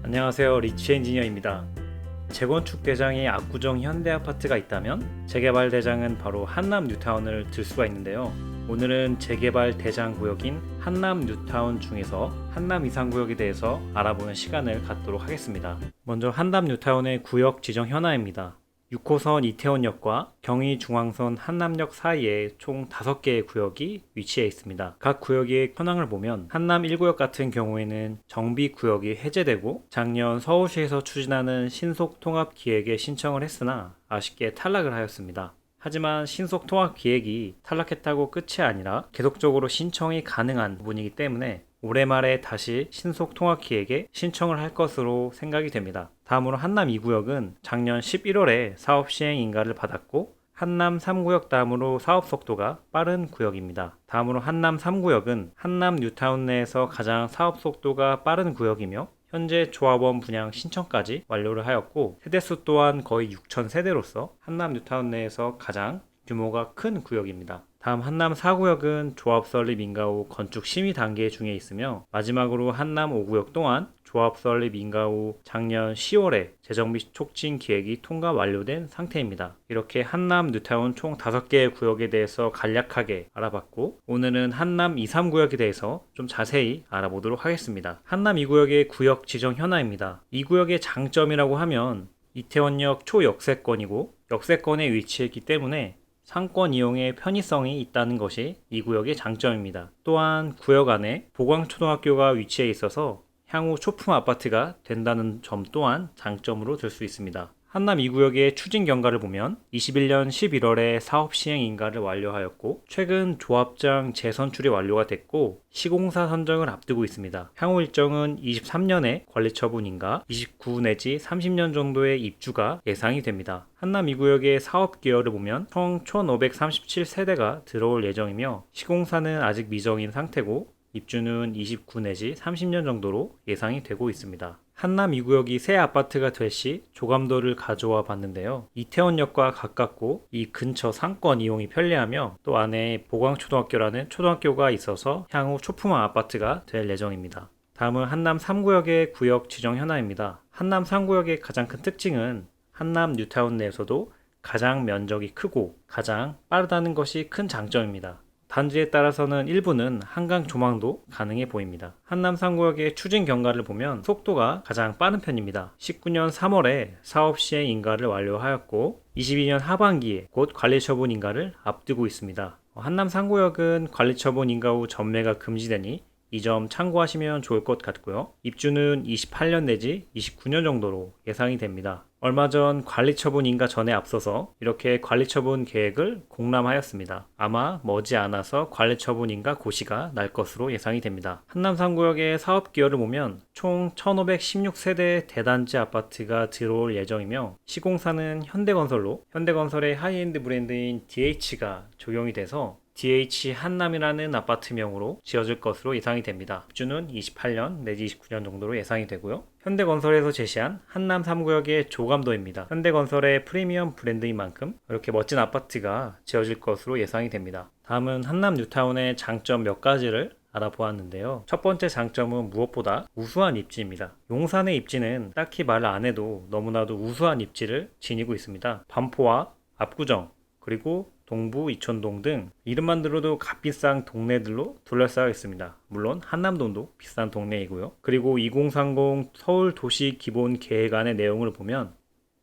안녕하세요, 리치 엔지니어입니다. 재건축 대장이 압구정 현대아파트가 있다면 재개발 대장은 바로 한남 뉴타운을 들 수가 있는데요. 오늘은 재개발 대장 구역인 한남 뉴타운 중에서 한남 이상구역에 대해서 알아보는 시간을 갖도록 하겠습니다. 먼저 한남 뉴타운의 구역 지정 현황입니다. 6호선 이태원역과 경의중앙선 한남역 사이에 총 5개의 구역이 위치해 있습니다. 각 구역의 현황을 보면 한남 1구역 같은 경우에는 정비구역이 해제되고 작년 서울시에서 추진하는 신속통합기획에 신청을 했으나 아쉽게 탈락을 하였습니다. 하지만 신속통합기획이 탈락했다고 끝이 아니라 계속적으로 신청이 가능한 부분이기 때문에 올해 말에 다시 신속통합기획에 신청을 할 것으로 생각이 됩니다. 다음으로 한남 2구역은 작년 11월에 사업 시행 인가를 받았고 한남 3구역 다음으로 사업 속도가 빠른 구역입니다. 다음으로 한남 3구역은 한남 뉴타운 내에서 가장 사업 속도가 빠른 구역이며 현재 조합원 분양 신청까지 완료를 하였고 세대수 또한 거의 6,000세대로서 한남 뉴타운 내에서 가장 규모가 큰 구역입니다. 다음 한남 4구역은 조합 설립 인가 후 건축 심의 단계 중에 있으며 마지막으로 한남 5구역 또한 조합 설립 인가 후 작년 10월에 재정비 촉진 기획이 통과 완료된 상태입니다. 이렇게 한남 뉴타운 총 5개의 구역에 대해서 간략하게 알아봤고 오늘은 한남 2, 3구역에 대해서 좀 자세히 알아보도록 하겠습니다. 한남 2구역의 구역 지정 현황입니다. 이 구역의 장점이라고 하면 이태원역 초역세권이고 역세권에 위치했기 때문에 상권 이용의 편의성이 있다는 것이 이 구역의 장점입니다. 또한 구역 안에 보광초등학교가 위치해 있어서 향후 초품 아파트가 된다는 점 또한 장점으로 들 수 있습니다. 한남 2구역의 추진 경과를 보면 21년 11월에 사업 시행 인가를 완료하였고 최근 조합장 재선출이 완료가 됐고 시공사 선정을 앞두고 있습니다. 향후 일정은 23년에 관리처분 인가, 29 내지 30년 정도의 입주가 예상이 됩니다. 한남 2구역의 사업 기여를 보면 총 1537세대가 들어올 예정이며 시공사는 아직 미정인 상태고 입주는 29 내지 30년 정도로 예상이 되고 있습니다. 한남 2구역이 새 아파트가 될 시 조감도를 가져와 봤는데요. 이태원역과 가깝고 이 근처 상권 이용이 편리하며 또 안에 보광초등학교라는 초등학교가 있어서 향후 초품화 아파트가 될 예정입니다. 다음은 한남 3구역의 구역 지정 현황입니다. 한남 3구역의 가장 큰 특징은 한남 뉴타운 내에서도 가장 면적이 크고 가장 빠르다는 것이 큰 장점입니다. 단지에 따라서는 일부는 한강 조망도 가능해 보입니다. 한남 3구역의 추진 경과를 보면 속도가 가장 빠른 편입니다. 19년 3월에 사업 시행 인가를 완료하였고 22년 하반기에 곧 관리처분 인가를 앞두고 있습니다. 한남 3구역은 관리처분 인가 후 전매가 금지되니 이 점 참고하시면 좋을 것 같고요. 입주는 28년 내지 29년 정도로 예상이 됩니다. 얼마 전 관리처분 인가 전에 앞서서 이렇게 관리처분 계획을 공람하였습니다. 아마 머지않아서 관리처분 인가 고시가 날 것으로 예상이 됩니다. 한남 3구역의 사업 기여를 보면 총 1516세대의 대단지 아파트가 들어올 예정이며 시공사는 현대건설로 현대건설의 하이엔드 브랜드인 DH가 적용이 돼서 DH 한남이라는 아파트명으로 지어질 것으로 예상이 됩니다. 입주는 28년 내지 29년 정도로 예상이 되고요. 현대건설에서 제시한 한남 3구역의 조감도입니다. 현대건설의 프리미엄 브랜드인 만큼 이렇게 멋진 아파트가 지어질 것으로 예상이 됩니다. 다음은 한남 뉴타운의 장점 몇 가지를 알아보았는데요. 첫 번째 장점은 무엇보다 우수한 입지입니다. 용산의 입지는 딱히 말을 안 해도 너무나도 우수한 입지를 지니고 있습니다. 반포와 압구정 그리고 동부 이촌동 등 이름만 들어도 값비싼 동네들로 둘러싸여 있습니다. 물론 한남동도 비싼 동네이고요. 그리고 2030 서울도시기본계획안의 내용을 보면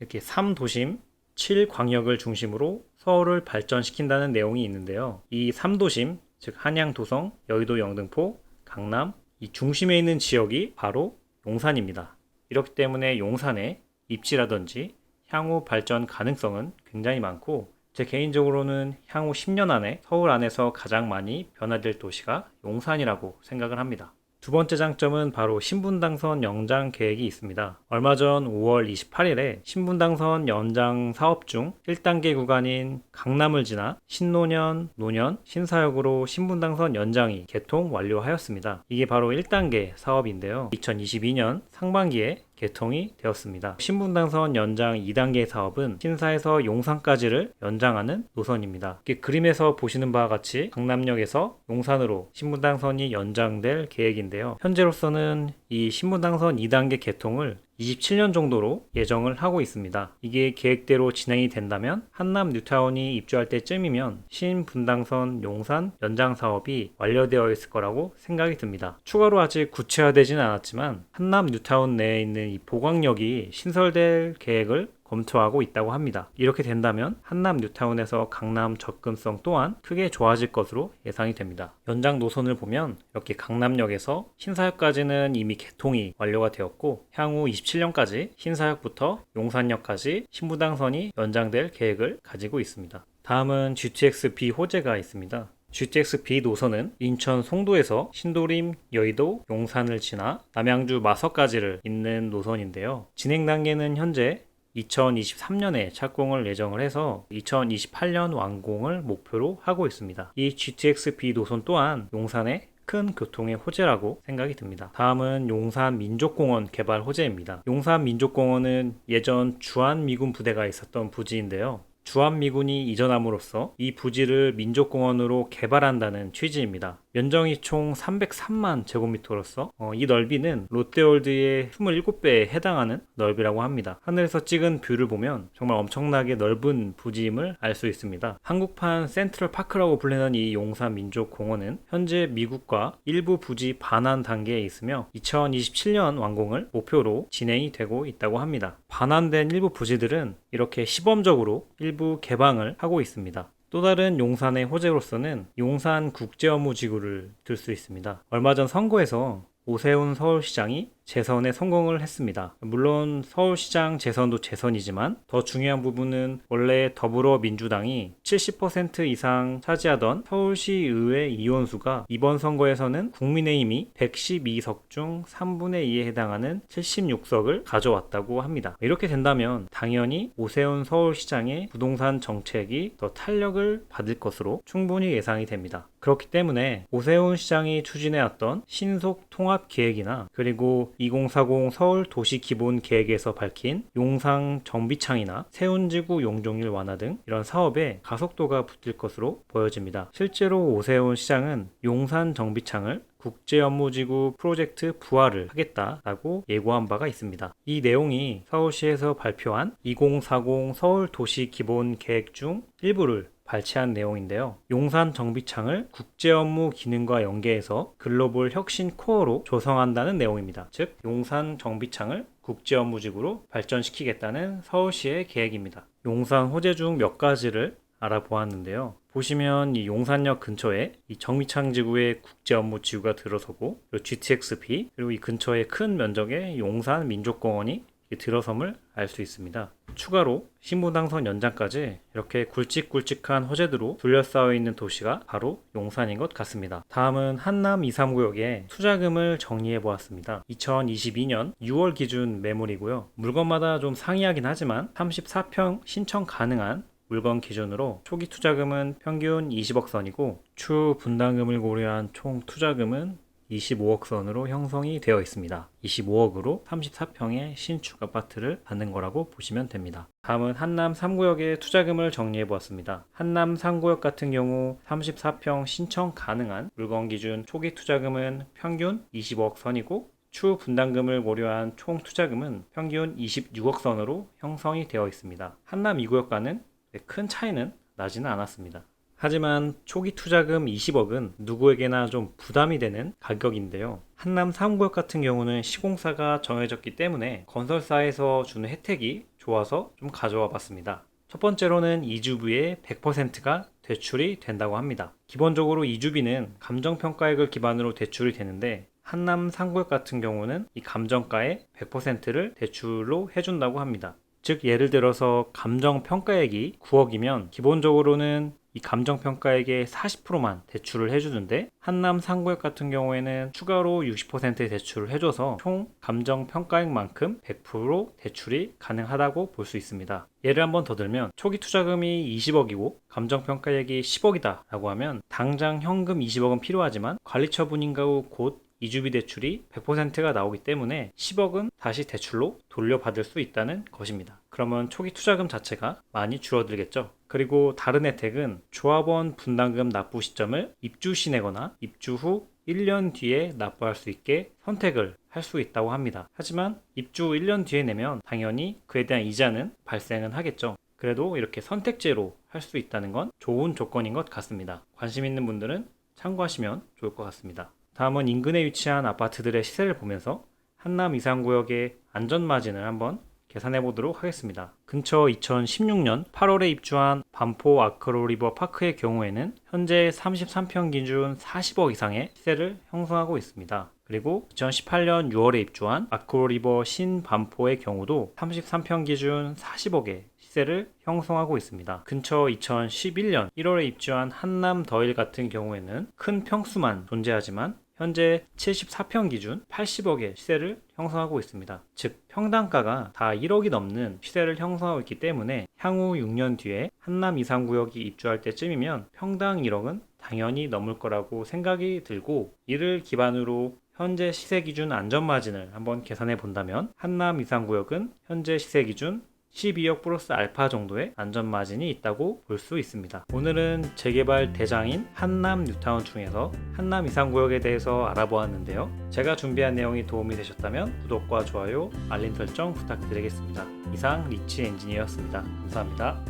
이렇게 3도심 7광역을 중심으로 서울을 발전시킨다는 내용이 있는데요. 이 3도심, 즉 한양, 도성, 여의도, 영등포, 강남 이 중심에 있는 지역이 바로 용산입니다. 이렇기 때문에 용산의 입지라든지 향후 발전 가능성은 굉장히 많고 제 개인적으로는 향후 10년 안에 서울 안에서 가장 많이 변화될 도시가 용산이라고 생각을 합니다. 두 번째 장점은 바로 신분당선 연장 계획이 있습니다. 얼마 전 5월 28일에 신분당선 연장 사업 중 1단계 구간인 강남을 지나 신노년, 노년, 신사역으로 신분당선 연장이 개통 완료하였습니다. 이게 바로 1단계 사업인데요. 2022년 상반기에 개통이 되었습니다. 신분당선 연장 2단계 사업은 신사에서 용산까지를 연장하는 노선입니다. 그림에서 보시는 바와 같이 강남역에서 용산으로 신분당선이 연장될 계획인데요. 현재로서는 이 신분당선 2단계 개통을 27년 정도로 예정을 하고 있습니다. 이게 계획대로 진행이 된다면 한남 뉴타운이 입주할 때쯤이면 신분당선 용산 연장 사업이 완료되어 있을 거라고 생각이 듭니다. 추가로 아직 구체화되지는 않았지만 한남 뉴타운 내에 있는 이 보강역이 신설될 계획을 검토하고 있다고 합니다. 이렇게 된다면 한남 뉴타운에서 강남 접근성 또한 크게 좋아질 것으로 예상이 됩니다. 연장 노선을 보면 이렇게 강남역에서 신사역까지는 이미 개통이 완료가 되었고 향후 27년까지 신사역부터 용산역까지 신분당선이 연장될 계획을 가지고 있습니다. 다음은 GTX-B 호재가 있습니다. GTX-B 노선은 인천 송도에서 신도림, 여의도, 용산을 지나 남양주 마서까지를 잇는 노선인데요. 진행 단계는 현재 2023년에 착공을 예정을 해서 2028년 완공을 목표로 하고 있습니다. 이 GTX-B 노선 또한 용산의 큰 교통의 호재라고 생각이 듭니다. 다음은 용산 민족공원 개발 호재입니다. 용산 민족공원은 예전 주한미군 부대가 있었던 부지인데요. 주한미군이 이전함으로써 이 부지를 민족공원으로 개발한다는 취지입니다. 면적이 총 303만 제곱미터로서 이 넓이는 롯데월드의 27배에 해당하는 넓이라고 합니다. 하늘에서 찍은 뷰를 보면 정말 엄청나게 넓은 부지임을 알 수 있습니다. 한국판 센트럴파크라고 불리는 이 용산 민족공원은 현재 미국과 일부 부지 반환 단계에 있으며 2027년 완공을 목표로 진행이 되고 있다고 합니다. 반환된 일부 부지들은 이렇게 시범적으로 일부 개방을 하고 있습니다. 또 다른 용산의 호재로서는 용산 국제업무지구를 들 수 있습니다. 얼마 전 선거에서 오세훈 서울시장이 재선에 성공을 했습니다. 물론 서울시장 재선도 재선이지만 더 중요한 부분은 원래 더불어민주당이 70% 이상 차지하던 서울시의회 의원수가 이번 선거에서는 국민의힘이 112석 중 3분의 2에 해당하는 76석을 가져왔다고 합니다. 이렇게 된다면 당연히 오세훈 서울시장의 부동산 정책이 더 탄력을 받을 것으로 충분히 예상이 됩니다. 그렇기 때문에 오세훈 시장이 추진해왔던 신속 통합 계획이나 그리고 2040 서울 도시 기본 계획에서 밝힌 용산 정비창이나 세운지구 용적률 완화 등 이런 사업에 가속도가 붙을 것으로 보여집니다. 실제로 오세훈 시장은 용산 정비창을 국제업무지구 프로젝트 부활을 하겠다라고 예고한 바가 있습니다. 이 내용이 서울시에서 발표한 2040 서울 도시 기본 계획 중 일부를 발췌한 내용인데요. 용산 정비창을 국제업무 기능과 연계해서 글로벌 혁신 코어로 조성한다는 내용입니다. 즉, 용산 정비창을 국제업무지구로 발전시키겠다는 서울시의 계획입니다. 용산 호재 중 몇 가지를 알아보았는데요. 보시면 이 용산역 근처에 이 정비창 지구에 국제업무지구가 들어서고 GTX-B 그리고 이 근처에 큰 면적의 용산 민족공원이 들어섬을 알 수 있습니다. 추가로 신분당선 연장까지 이렇게 굵직굵직한 호재들로 둘러싸여 있는 도시가 바로 용산인 것 같습니다. 다음은 한남 2, 3구역의 투자금을 정리해 보았습니다. 2022년 6월 기준 매물이고요. 물건마다 좀 상이하긴 하지만 34평 신청 가능한 물건 기준으로 초기 투자금은 평균 20억 선이고 추후 분담금을 고려한 총 투자금은 25억 선으로 형성이 되어 있습니다. 25억으로 34평의 신축 아파트를 받는 거라고 보시면 됩니다. 다음은 한남 3구역의 투자금을 정리해 보았습니다. 한남 3구역 같은 경우 34평 신청 가능한 물건 기준 초기 투자금은 평균 25억 선이고 추후 분담금을 고려한 총 투자금은 평균 26억 선으로 형성이 되어 있습니다. 한남 2구역과는 큰 차이는 나지는 않았습니다. 하지만 초기 투자금 20억은 누구에게나 좀 부담이 되는 가격인데요. 한남 3구역 같은 경우는 시공사가 정해졌기 때문에 건설사에서 주는 혜택이 좋아서 좀 가져와 봤습니다. 첫 번째로는 이주비의 100%가 대출이 된다고 합니다. 기본적으로 이주비는 감정평가액을 기반으로 대출이 되는데 한남 3구역 같은 경우는 이 감정가의 100%를 대출로 해준다고 합니다. 즉 예를 들어서 감정평가액이 9억이면 기본적으로는 이 감정평가액의 40%만 대출을 해주는데 한남 3구역 같은 경우에는 추가로 60%의 대출을 해줘서 총 감정평가액만큼 100% 대출이 가능하다고 볼 수 있습니다. 예를 한번 더 들면 초기 투자금이 20억이고 감정평가액이 10억이다 라고 하면 당장 현금 20억은 필요하지만 관리처분인가 후 곧 이주비 대출이 100%가 나오기 때문에 10억은 다시 대출로 돌려받을 수 있다는 것입니다. 그러면 초기 투자금 자체가 많이 줄어들겠죠. 그리고 다른 혜택은 조합원 분담금 납부 시점을 입주 시 내거나 입주 후 1년 뒤에 납부할 수 있게 선택을 할 수 있다고 합니다. 하지만 입주 1년 뒤에 내면 당연히 그에 대한 이자는 발생은 하겠죠. 그래도 이렇게 선택제로 할 수 있다는 건 좋은 조건인 것 같습니다. 관심 있는 분들은 참고하시면 좋을 것 같습니다. 다음은 인근에 위치한 아파트들의 시세를 보면서 한남 이상구역의 안전마진을 한번 계산해 보도록 하겠습니다. 근처 2016년 8월에 입주한 반포 아크로리버 파크의 경우에는 현재 33평 기준 40억 이상의 시세를 형성하고 있습니다. 그리고 2018년 6월에 입주한 아크로리버 신반포의 경우도 33평 기준 40억의 시세를 형성하고 있습니다. 근처 2011년 1월에 입주한 한남 더일 같은 경우에는 큰 평수만 존재하지만 현재 74평 기준 80억의 시세를 형성하고 있습니다. 즉 평당가가 다 1억이 넘는 시세를 형성하고 있기 때문에 향후 6년 뒤에 한남 이상구역이 입주할 때쯤이면 평당 1억은 당연히 넘을 거라고 생각이 들고, 이를 기반으로 현재 시세 기준 안전마진을 한번 계산해 본다면 한남 이상구역은 현재 시세 기준 12억 플러스 알파 정도의 안전마진이 있다고 볼 수 있습니다. 오늘은 재개발 대장인 한남 뉴타운 중에서 한남 이상구역에 대해서 알아보았는데요. 제가 준비한 내용이 도움이 되셨다면 구독과 좋아요, 알림 설정 부탁드리겠습니다. 이상 리치 엔지니어였습니다. 감사합니다.